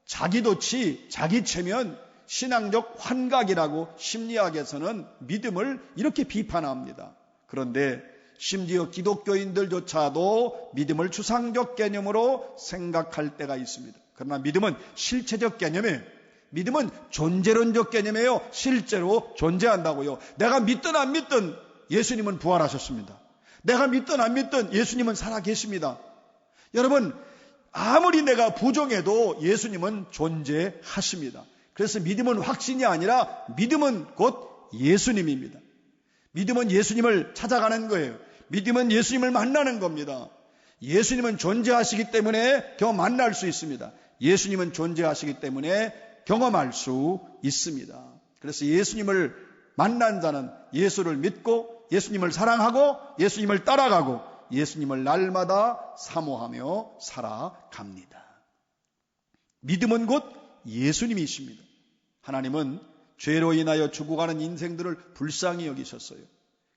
자기도치, 자기체면, 신앙적 환각이라고 심리학에서는 믿음을 이렇게 비판합니다. 그런데 심지어 기독교인들조차도 믿음을 추상적 개념으로 생각할 때가 있습니다. 그러나 믿음은 실체적 개념이에요. 믿음은 존재론적 개념이에요. 실제로 존재한다고요. 내가 믿든 안 믿든 예수님은 부활하셨습니다. 내가 믿든 안 믿든 예수님은 살아계십니다. 여러분, 아무리 내가 부정해도 예수님은 존재하십니다. 그래서 믿음은 확신이 아니라 믿음은 곧 예수님입니다. 믿음은 예수님을 찾아가는 거예요. 믿음은 예수님을 만나는 겁니다. 예수님은 존재하시기 때문에 만날 수 있습니다. 예수님은 존재하시기 때문에 경험할 수 있습니다. 그래서 예수님을 만난 자는 예수를 믿고 예수님을 사랑하고 예수님을 따라가고 예수님을 날마다 사모하며 살아갑니다. 믿음은 곧 예수님이십니다. 하나님은 죄로 인하여 죽어가는 인생들을 불쌍히 여기셨어요.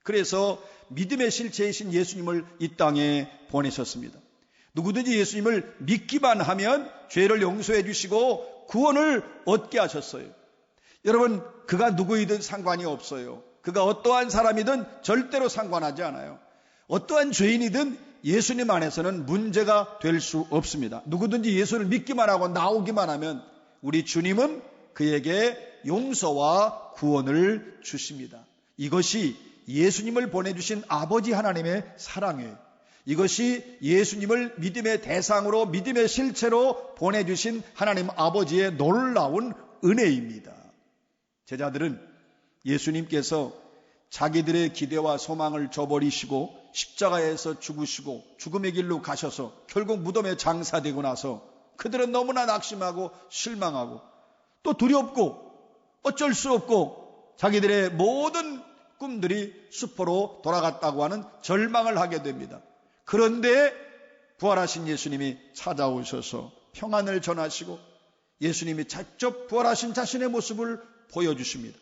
그래서 믿음의 실체이신 예수님을 이 땅에 보내셨습니다. 누구든지 예수님을 믿기만 하면 죄를 용서해 주시고 구원을 얻게 하셨어요. 여러분, 그가 누구이든 상관이 없어요. 그가 어떠한 사람이든 절대로 상관하지 않아요. 어떠한 죄인이든 예수님 안에서는 문제가 될 수 없습니다. 누구든지 예수를 믿기만 하고 나오기만 하면 우리 주님은 그에게 용서와 구원을 주십니다. 이것이 예수님을 보내주신 아버지 하나님의 사랑이에요. 이것이 예수님을 믿음의 대상으로 믿음의 실체로 보내주신 하나님 아버지의 놀라운 은혜입니다. 제자들은 예수님께서 자기들의 기대와 소망을 저버리시고 십자가에서 죽으시고 죽음의 길로 가셔서 결국 무덤에 장사되고 나서 그들은 너무나 낙심하고 실망하고 또 두렵고 어쩔 수 없고 자기들의 모든 꿈들이 수포로 돌아갔다고 하는 절망을 하게 됩니다. 그런데 부활하신 예수님이 찾아오셔서 평안을 전하시고 예수님이 직접 부활하신 자신의 모습을 보여주십니다.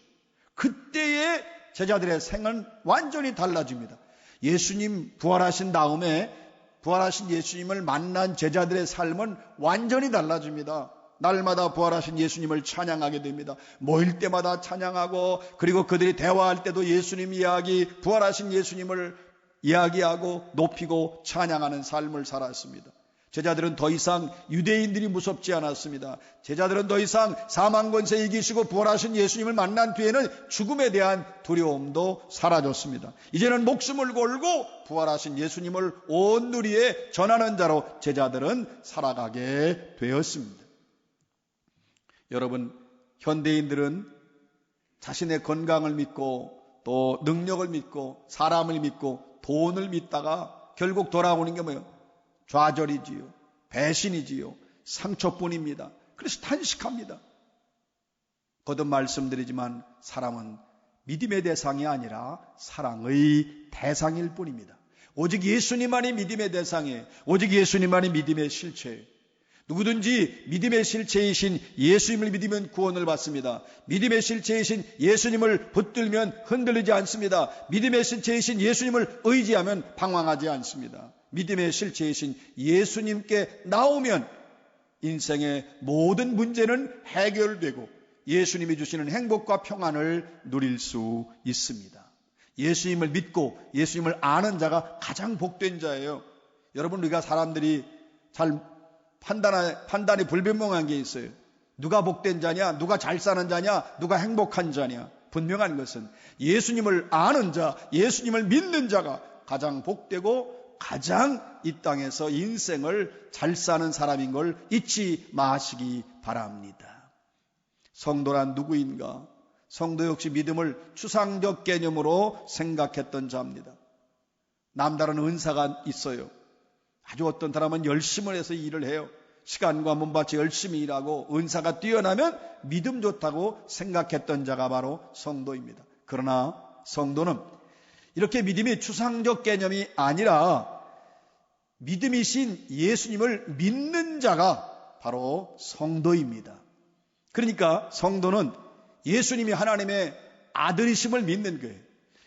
그때의 제자들의 생은 완전히 달라집니다. 예수님 부활하신 다음에 부활하신 예수님을 만난 제자들의 삶은 완전히 달라집니다. 날마다 부활하신 예수님을 찬양하게 됩니다. 모일 때마다 찬양하고 그리고 그들이 대화할 때도 예수님 이야기, 부활하신 예수님을 이야기하고 높이고 찬양하는 삶을 살았습니다. 제자들은 더 이상 유대인들이 무섭지 않았습니다. 제자들은 더 이상 사망 권세 이기시고 부활하신 예수님을 만난 뒤에는 죽음에 대한 두려움도 사라졌습니다. 이제는 목숨을 걸고 부활하신 예수님을 온 누리에 전하는 자로 제자들은 살아가게 되었습니다. 여러분, 현대인들은 자신의 건강을 믿고 또 능력을 믿고 사람을 믿고 돈을 믿다가 결국 돌아오는 게 뭐예요? 좌절이지요. 배신이지요. 상처뿐입니다. 그래서 탄식합니다. 거듭 말씀드리지만 사람은 믿음의 대상이 아니라 사랑의 대상일 뿐입니다. 오직 예수님만이 믿음의 대상이에요. 오직 예수님만이 믿음의 실체예요. 누구든지 믿음의 실체이신 예수님을 믿으면 구원을 받습니다. 믿음의 실체이신 예수님을 붙들면 흔들리지 않습니다. 믿음의 실체이신 예수님을 의지하면 방황하지 않습니다. 믿음의 실체이신 예수님께 나오면 인생의 모든 문제는 해결되고 예수님이 주시는 행복과 평안을 누릴 수 있습니다. 예수님을 믿고 예수님을 아는 자가 가장 복된 자예요. 여러분, 우리가 사람들이 잘 판단이 불분명한 게 있어요. 누가 복된 자냐, 누가 잘 사는 자냐, 누가 행복한 자냐. 분명한 것은 예수님을 아는 자, 예수님을 믿는 자가 가장 복되고 가장 이 땅에서 인생을 잘 사는 사람인 걸 잊지 마시기 바랍니다. 성도란 누구인가? 성도 역시 믿음을 추상적 개념으로 생각했던 자입니다. 남다른 은사가 있어요. 아주 어떤 사람은 열심을 해서 일을 해요. 시간과 몸바쳐 열심히 일하고 은사가 뛰어나면 믿음 좋다고 생각했던 자가 바로 성도입니다. 그러나 성도는 이렇게 믿음이 추상적 개념이 아니라 믿음이신 예수님을 믿는 자가 바로 성도입니다. 그러니까 성도는 예수님이 하나님의 아들이심을 믿는 거예요.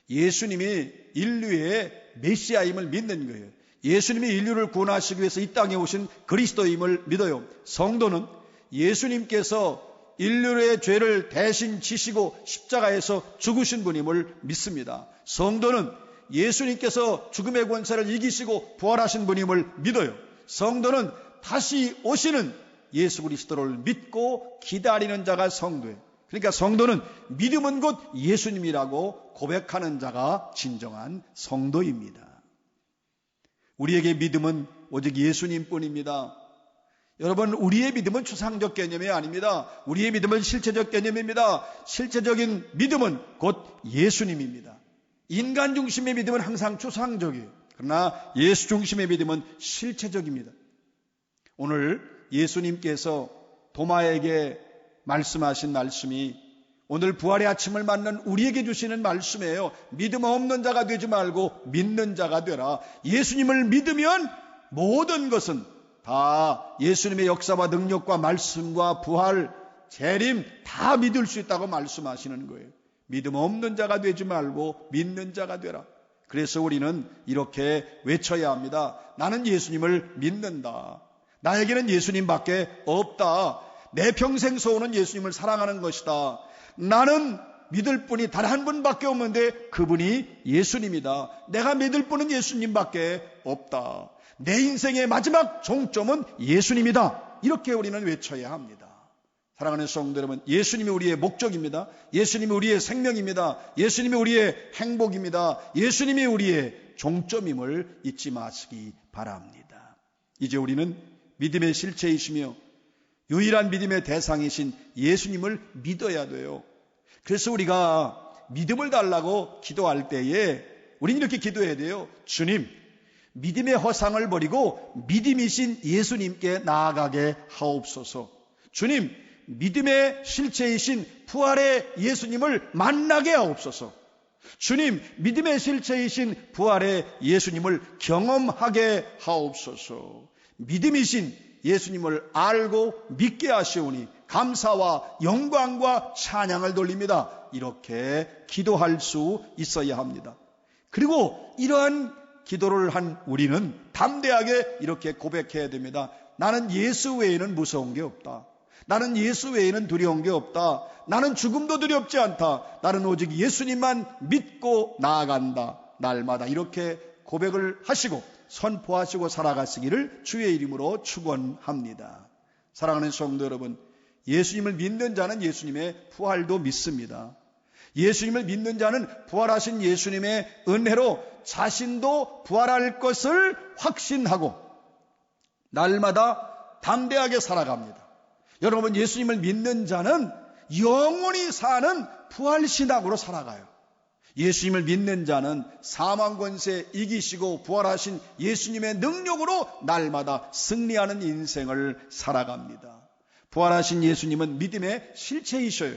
예수님이 인류의 메시아임을 믿는 거예요. 예수님이 인류를 구원하시기 위해서 이 땅에 오신 그리스도임을 믿어요. 성도는 예수님께서 인류의 죄를 대신 지시고 십자가에서 죽으신 분임을 믿습니다. 성도는 예수님께서 죽음의 권세를 이기시고 부활하신 분임을 믿어요. 성도는 다시 오시는 예수 그리스도를 믿고 기다리는 자가 성도예요. 그러니까 성도는 믿음은 곧 예수님이라고 고백하는 자가 진정한 성도입니다. 우리에게 믿음은 오직 예수님뿐입니다. 여러분, 우리의 믿음은 추상적 개념이 아닙니다. 우리의 믿음은 실체적 개념입니다. 실체적인 믿음은 곧 예수님입니다. 인간 중심의 믿음은 항상 추상적이에요. 그러나 예수 중심의 믿음은 실체적입니다. 오늘 예수님께서 도마에게 말씀하신 말씀이 오늘 부활의 아침을 맞는 우리에게 주시는 말씀이에요. 믿음 없는 자가 되지 말고 믿는 자가 되라. 예수님을 믿으면 모든 것은 다 예수님의 역사와 능력과 말씀과 부활, 재림 다 믿을 수 있다고 말씀하시는 거예요. 믿음 없는 자가 되지 말고 믿는 자가 되라. 그래서 우리는 이렇게 외쳐야 합니다. 나는 예수님을 믿는다. 나에게는 예수님밖에 없다. 내 평생 소원은 예수님을 사랑하는 것이다. 나는 믿을 분이 단 한 분밖에 없는데 그분이 예수님이다. 내가 믿을 분은 예수님밖에 없다. 내 인생의 마지막 종점은 예수님이다. 이렇게 우리는 외쳐야 합니다. 사랑하는 성도 여러분, 예수님이 우리의 목적입니다. 예수님이 우리의 생명입니다. 예수님이 우리의 행복입니다. 예수님이 우리의 종점임을 잊지 마시기 바랍니다. 이제 우리는 믿음의 실체이시며 유일한 믿음의 대상이신 예수님을 믿어야 돼요. 그래서 우리가 믿음을 달라고 기도할 때에 우리는 이렇게 기도해야 돼요. 주님, 믿음의 허상을 버리고 믿음이신 예수님께 나아가게 하옵소서. 주님, 믿음의 실체이신 부활의 예수님을 만나게 하옵소서. 주님, 믿음의 실체이신 부활의 예수님을 경험하게 하옵소서. 믿음이신 예수님을 알고 믿게 하시오니 감사와 영광과 찬양을 돌립니다. 이렇게 기도할 수 있어야 합니다. 그리고 이러한 기도를 한 우리는 담대하게 이렇게 고백해야 됩니다. 나는 예수 외에는 무서운 게 없다. 나는 예수 외에는 두려운 게 없다. 나는 죽음도 두렵지 않다. 나는 오직 예수님만 믿고 나아간다. 날마다 이렇게 고백을 하시고 선포하시고 살아가시기를 주의 이름으로 축원합니다. 사랑하는 성도 여러분, 예수님을 믿는 자는 예수님의 부활도 믿습니다. 예수님을 믿는 자는 부활하신 예수님의 은혜로 자신도 부활할 것을 확신하고 날마다 담대하게 살아갑니다. 여러분, 예수님을 믿는 자는 영원히 사는 부활신앙으로 살아가요. 예수님을 믿는 자는 사망 권세 이기시고 부활하신 예수님의 능력으로 날마다 승리하는 인생을 살아갑니다. 부활하신 예수님은 믿음의 실체이셔요.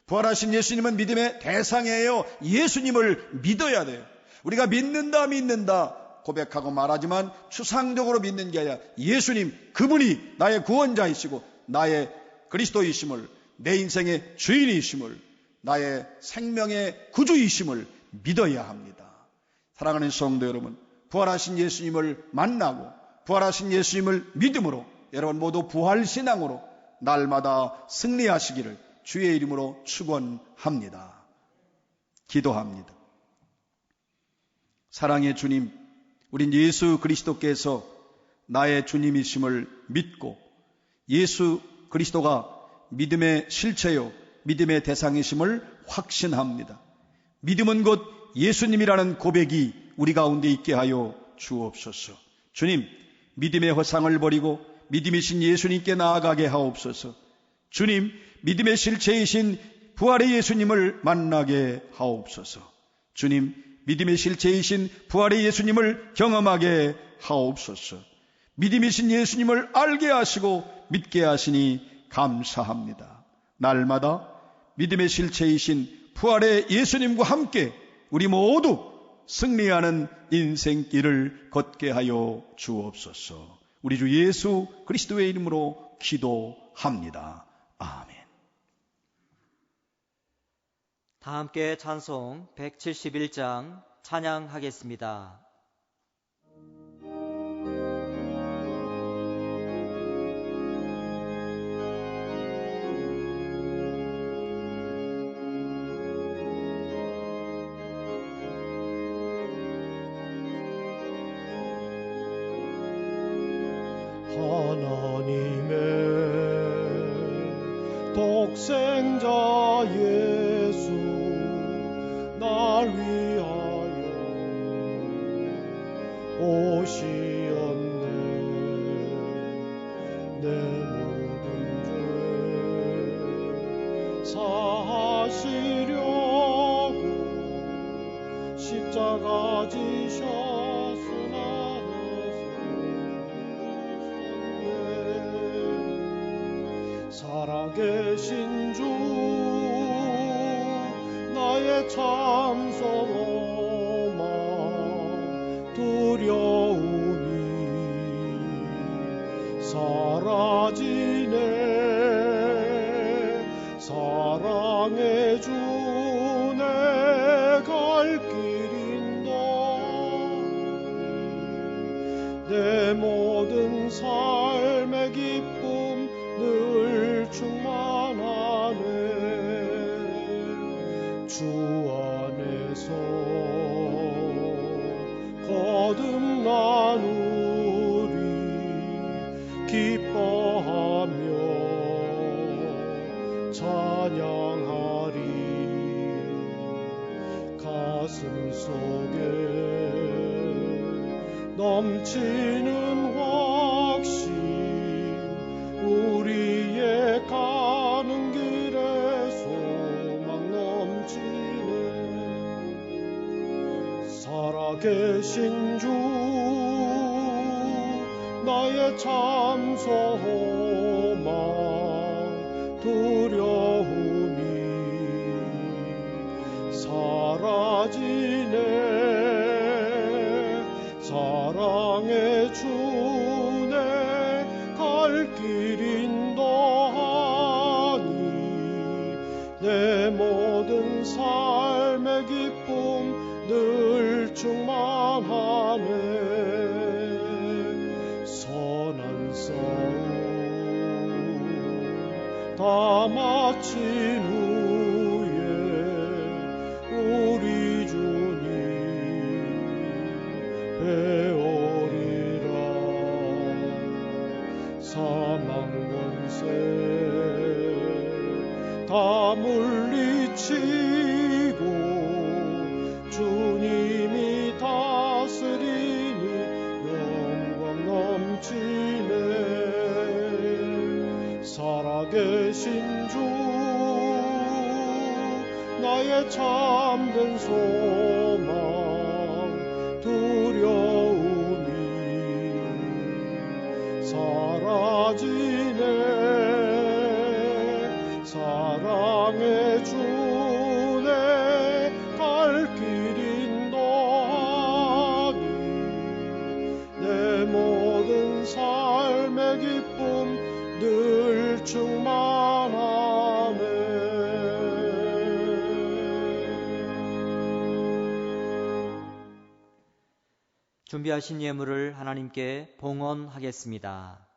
부활하신 예수님은 믿음의 대상이에요. 예수님을 믿어야 돼요. 우리가 믿는다 고백하고 말하지만 추상적으로 믿는 게 아니라 예수님, 그분이 나의 구원자이시고 나의 그리스도이심을, 내 인생의 주인이심을, 나의 생명의 구주이심을 믿어야 합니다. 사랑하는 성도 여러분, 부활하신 예수님을 만나고 부활하신 예수님을 믿음으로 여러분 모두 부활신앙으로 날마다 승리하시기를 주의 이름으로 축원합니다. 기도합니다. 사랑의 주님, 우린 예수 그리스도께서 나의 주님이심을 믿고 예수 그리스도가 믿음의 실체요 믿음의 대상이심을 확신합니다. 믿음은 곧 예수님이라는 고백이 우리 가운데 있게 하여 주옵소서. 주님, 믿음의 허상을 버리고 믿음이신 예수님께 나아가게 하옵소서. 주님, 믿음의 실체이신 부활의 예수님을 만나게 하옵소서. 주님, 믿음의 실체이신 부활의 예수님을 경험하게 하옵소서. 믿음이신 예수님을 알게 하시고 믿게 하시니 감사합니다. 날마다 믿음의 실체이신 부활의 예수님과 함께 우리 모두 승리하는 인생길을 걷게 하여 주옵소서. 우리 주 예수 그리스도의 이름으로 기도합니다. 아멘. 다 함께 찬송 171장 찬양하겠습니다. 하나님의 독생자 예수 날 위하여 오시었네. 내 모든 죄 사하시려고 십자가 지셨으나 살아계신 주 나의 참 소망 두려움이 사라지네. 사랑의 주 내 갈 길인다. 내 모든 삶의 기쁨 늘 충만하네. 주 안에서 거듭나누리. 기뻐하며 찬양하리. 가슴 속에 넘치는 확신 우리의 가는 길에 소망 넘치네. 살아계신 주 나의 참 소망 두려움이 사라지네. 사랑의 주 내 갈 길인도 하니 내 모든 삶의 기쁨 늘 충만하네. 선한 싸움 다 마친 후에 우리 주님 배우리라. 사망 권세 다 물리치고 주님이 다스리니 영광 넘치네. 살아계신 주 나의 참된 소망 두려움이 사라지네. 사랑의 주 내 갈 길인도 하니 내 모든 삶의 기쁨 늘 충만하네. 준비하신 예물을 하나님께 봉헌하겠습니다.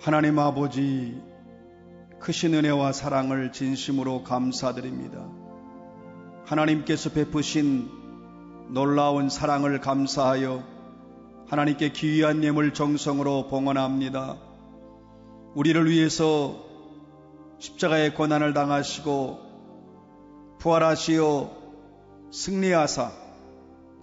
하나님 아버지, 크신 은혜와 사랑을 진심으로 감사드립니다. 하나님께서 베푸신 놀라운 사랑을 감사하여 하나님께 귀한 예물 정성으로 봉헌합니다. 우리를 위해서 십자가의 고난을 당하시고 부활하시어 승리하사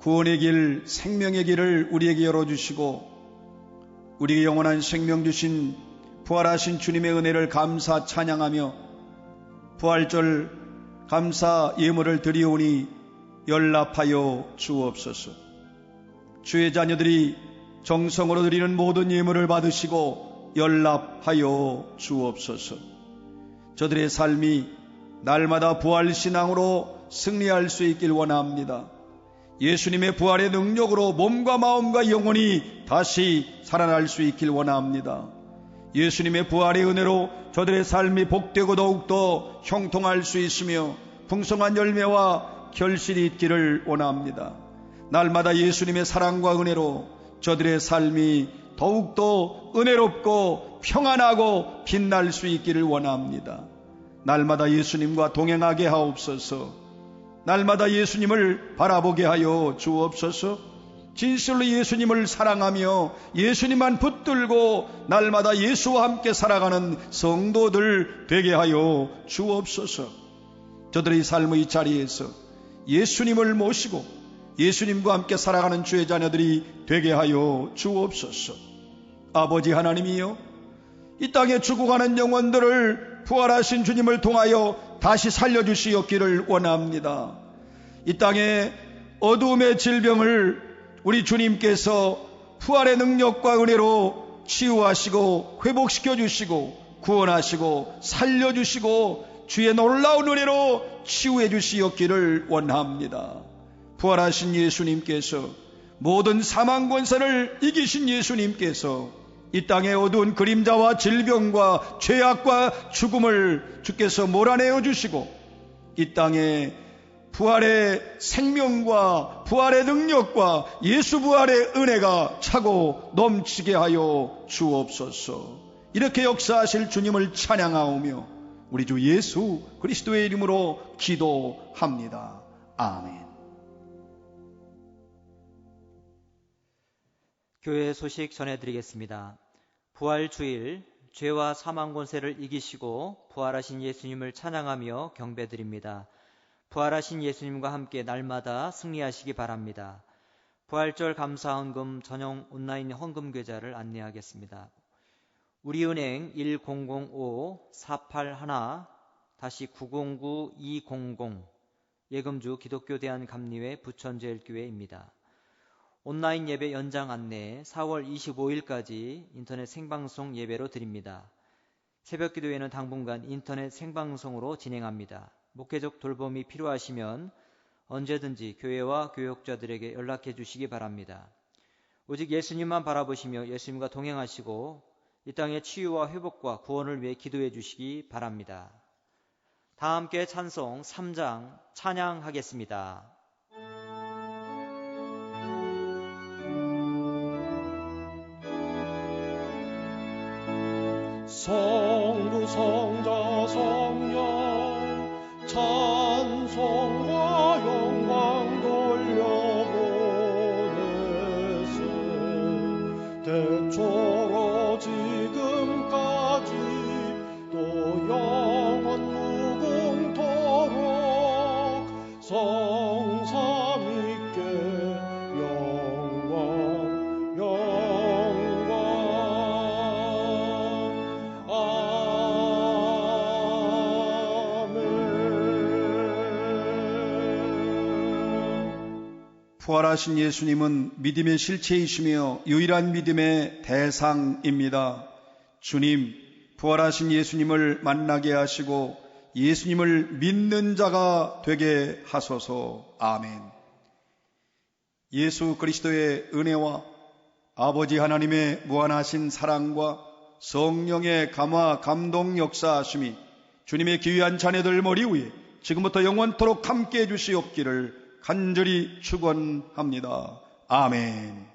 구원의 길, 생명의 길을 우리에게 열어주시고 우리에게 영원한 생명 주신 부활하신 주님의 은혜를 감사 찬양하며 부활절 감사 예물을 드리오니 연락하여 주옵소서. 주의 자녀들이 정성으로 드리는 모든 예물을 받으시고 연락하여 주옵소서. 저들의 삶이 날마다 부활신앙으로 승리할 수 있길 원합니다. 예수님의 부활의 능력으로 몸과 마음과 영혼이 다시 살아날 수 있길 원합니다. 예수님의 부활의 은혜로 저들의 삶이 복되고 더욱더 형통할 수 있으며 풍성한 열매와 결실이 있기를 원합니다. 날마다 예수님의 사랑과 은혜로 저들의 삶이 더욱더 은혜롭고 평안하고 빛날 수 있기를 원합니다. 날마다 예수님과 동행하게 하옵소서. 날마다 예수님을 바라보게 하여 주옵소서. 진실로 예수님을 사랑하며 예수님만 붙들고 날마다 예수와 함께 살아가는 성도들 되게 하여 주옵소서. 저들의 삶의 자리에서 예수님을 모시고 예수님과 함께 살아가는 주의 자녀들이 되게 하여 주옵소서. 아버지 하나님이여, 이 땅에 죽어가는 영혼들을 부활하신 주님을 통하여 다시 살려주시옵기를 원합니다. 이 땅에 어두움의 질병을 우리 주님께서 부활의 능력과 은혜로 치유하시고 회복시켜 주시고 구원하시고 살려주시고 주의 놀라운 은혜로 치유해 주시옵기를 원합니다. 부활하신 예수님께서, 모든 사망 권세를 이기신 예수님께서 이 땅의 어두운 그림자와 질병과 죄악과 죽음을 주께서 몰아내어 주시고 이 땅에 부활의 생명과 부활의 능력과 예수 부활의 은혜가 차고 넘치게 하여 주옵소서. 이렇게 역사하실 주님을 찬양하오며 우리 주 예수 그리스도의 이름으로 기도합니다. 아멘. 교회 소식 전해드리겠습니다. 부활주일, 죄와 사망 권세를 이기시고 부활하신 예수님을 찬양하며 경배드립니다. 부활하신 예수님과 함께 날마다 승리하시기 바랍니다. 부활절 감사헌금 전용 온라인 헌금 계좌를 안내하겠습니다. 우리은행 1005-481-909-200 예금주 기독교대한감리회 부천제일교회입니다. 온라인 예배 연장 안내 4월 25일까지 인터넷 생방송 예배로 드립니다. 새벽기도회는 당분간 인터넷 생방송으로 진행합니다. 목회적 돌봄이 필요하시면 언제든지 교회와 교역자들에게 연락해 주시기 바랍니다. 오직 예수님만 바라보시며 예수님과 동행하시고 이 땅의 치유와 회복과 구원을 위해 기도해 주시기 바랍니다. 다 함께 찬송 3장 찬양하겠습니다. 성부 성자 성령 찬송과 영광 돌려보내세 대초로 지금까지 또 영원 무궁토록 성삼위께 영광 부활하신 예수님은 믿음의 실체이시며 유일한 믿음의 대상입니다. 주님, 부활하신 예수님을 만나게 하시고 예수님을 믿는 자가 되게 하소서. 아멘. 예수 그리스도의 은혜와 아버지 하나님의 무한하신 사랑과 성령의 감화 감동 역사하심이 주님의 귀한 자녀들 머리 위에 지금부터 영원토록 함께해 주시옵기를 간절히 축원합니다. 아멘.